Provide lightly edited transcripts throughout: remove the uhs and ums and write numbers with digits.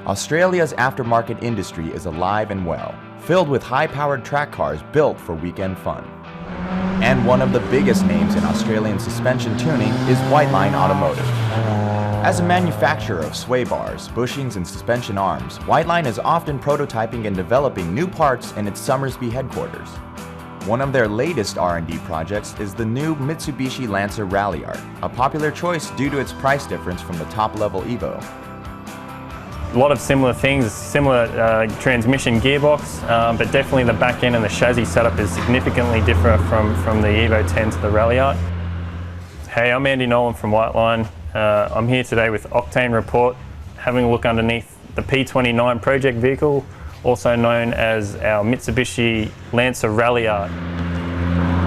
Australia's aftermarket industry is alive and well, filled with high-powered track cars built for weekend fun. And one of the biggest names in Australian suspension tuning is Whiteline Automotive. As a manufacturer of sway bars, bushings, and suspension arms, Whiteline is often prototyping and developing new parts in its Somersby headquarters. One of their latest R&D projects is the new Mitsubishi Lancer Ralliart, a popular choice due to its price difference from the top-level Evo. A lot of similar things, similar transmission gearbox, but definitely the back end and the chassis setup is significantly different from the Evo 10 to the Ralliart. Hey, I'm Andy Nolan from Whiteline. I'm here today with Octane Report, having a look underneath the P29 project vehicle, also known as our Mitsubishi Lancer Ralliart.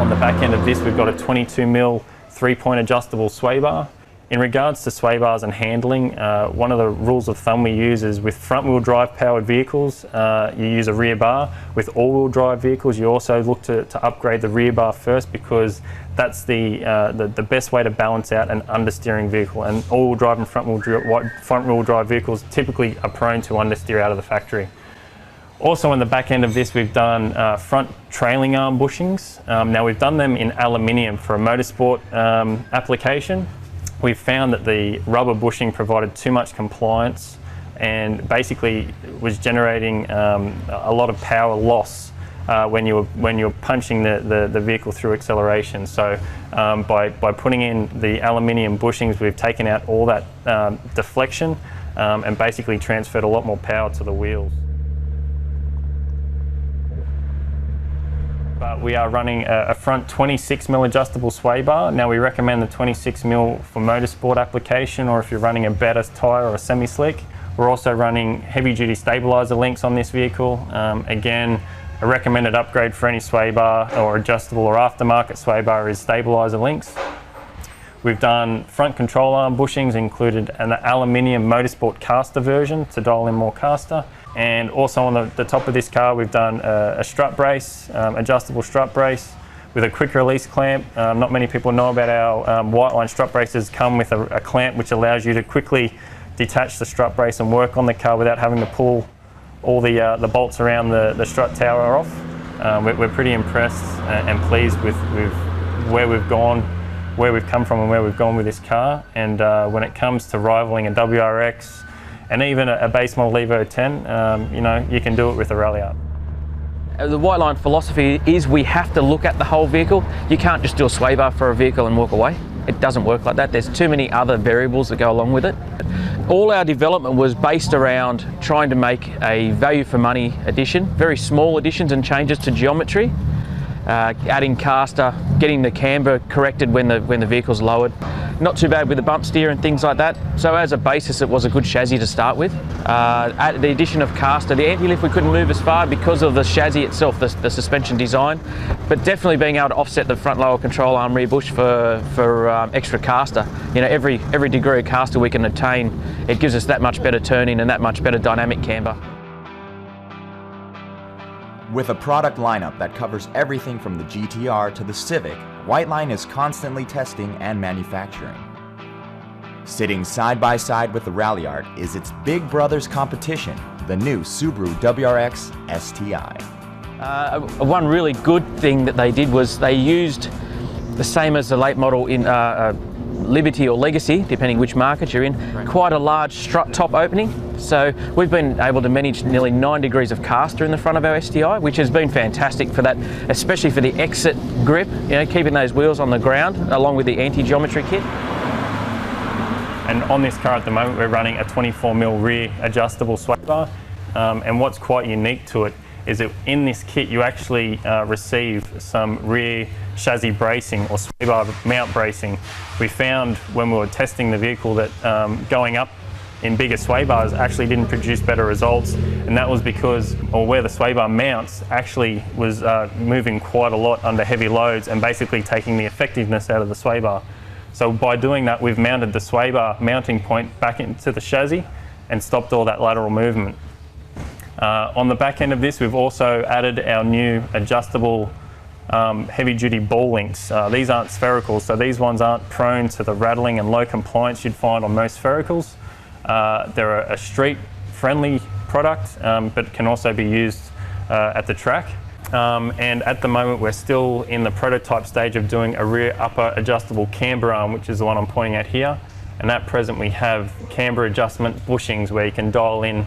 On the back end of this, we've got a 22mm 3-point adjustable sway bar. In regards to sway bars and handling, one of the rules of thumb we use is with front-wheel drive powered vehicles, you use a rear bar. With all-wheel drive vehicles, you also look to upgrade the rear bar first, because that's the best way to balance out an understeering vehicle. And all-wheel drive and front-wheel drive vehicles typically are prone to understeer out of the factory. Also on the back end of this, we've done front trailing arm bushings. Now we've done them in aluminium for a motorsport application. We've found that the rubber bushing provided too much compliance and basically was generating a lot of power loss when you're punching the vehicle through acceleration. So by putting in the aluminium bushings, we've taken out all that deflection and basically transferred a lot more power to the wheels. But we are running a front 26mm adjustable sway bar. Now we recommend the 26mm for motorsport application, or if you're running a better tyre or a semi-slick. We're also running heavy-duty stabiliser links on this vehicle. Again, a recommended upgrade for any sway bar or adjustable or aftermarket sway bar is stabiliser links. We've done front control arm bushings, included an aluminium motorsport caster version to dial in more caster. And also on the top of this car, we've done a strut brace, adjustable strut brace with a quick release clamp. Not many people know about our Whiteline strut braces come with a clamp which allows you to quickly detach the strut brace and work on the car without having to pull all the bolts around the strut tower off. We're pretty impressed and pleased with where we've gone, where we've come from and where we've gone with this car. And when it comes to rivaling a WRX and even a base model Evo 10, you know, you can do it with a Ralliart. The Whiteline philosophy is we have to look at the whole vehicle. You can't just do a sway bar for a vehicle and walk away. It doesn't work like that. There's too many other variables that go along with it. All our development was based around trying to make a value for money addition, very small additions and changes to geometry. Adding caster, getting the camber corrected when the vehicle's lowered. Not too bad with the bump steer and things like that. So as a basis, it was a good chassis to start with. The addition of caster, the anti-lift we couldn't move as far because of the chassis itself, the suspension design, but definitely being able to offset the front lower control arm rear bush for extra caster. You know, every degree of caster we can attain, it gives us that much better turning and that much better dynamic camber. With a product lineup that covers everything from the GTR to the Civic, Whiteline is constantly testing and manufacturing. Sitting side by side with the Ralliart is its big brother's competition, the new Subaru WRX STI. One really good thing that they did was they used the same as the late model in Liberty or Legacy, depending which market you're in, quite a large strut top opening. So we've been able to manage nearly 9 degrees of caster in the front of our STI, which has been fantastic for that, especially for the exit grip, you know, keeping those wheels on the ground along with the anti-geometry kit. And on this car at the moment, we're running a 24mm rear adjustable sway bar. And what's quite unique to it is that in this kit you actually receive some rear chassis bracing or sway bar mount bracing. We found when we were testing the vehicle that going up in bigger sway bars actually didn't produce better results, and that was because, or where the sway bar mounts actually was moving quite a lot under heavy loads and basically taking the effectiveness out of the sway bar. So by doing that, we've mounted the sway bar mounting point back into the chassis and stopped all that lateral movement. On the back end of this, we've also added our new adjustable heavy-duty ball links. These aren't spherical, so these ones aren't prone to the rattling and low compliance you'd find on most sphericals. They're a street friendly product, but can also be used at the track. And at the moment we're still in the prototype stage of doing a rear upper adjustable camber arm, which is the one I'm pointing at here. And at present we have camber adjustment bushings where you can dial in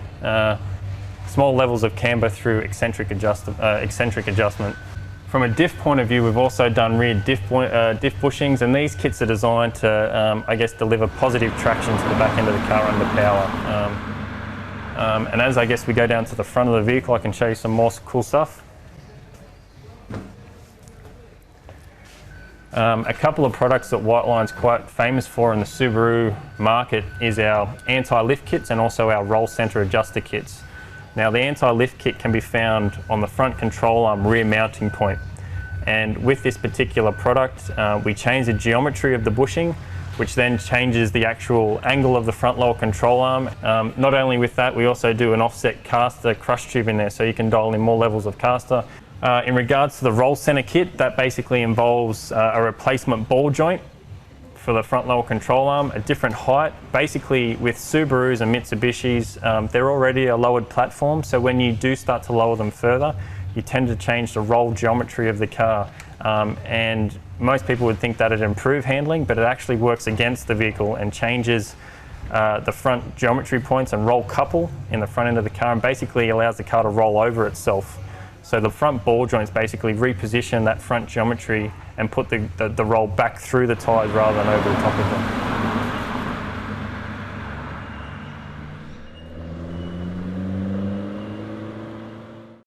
small levels of camber through eccentric adjustment. From a diff point of view, we've also done rear diff bushings, and these kits are designed to, I guess, deliver positive traction to the back end of the car under power. And as I guess we go down to the front of the vehicle, I can show you some more cool stuff. A couple of products that Whiteline's quite famous for in the Subaru market is our anti-lift kits and also our roll center adjuster kits. Now the anti-lift kit can be found on the front control arm rear mounting point, and with this particular product we change the geometry of the bushing, which then changes the actual angle of the front lower control arm. Not only with that, we also do an offset caster crush tube in there, so you can dial in more levels of caster. In regards to the roll center kit, that basically involves a replacement ball joint for the front lower control arm, a different height. Basically with Subarus and Mitsubishis, they're already a lowered platform, so when you do start to lower them further, you tend to change the roll geometry of the car. And most people would think that it'd improve handling, but it actually works against the vehicle and changes the front geometry points and roll couple in the front end of the car, and basically allows the car to roll over itself. So the front ball joints basically reposition that front geometry and put the roll back through the tyres rather than over the top of them.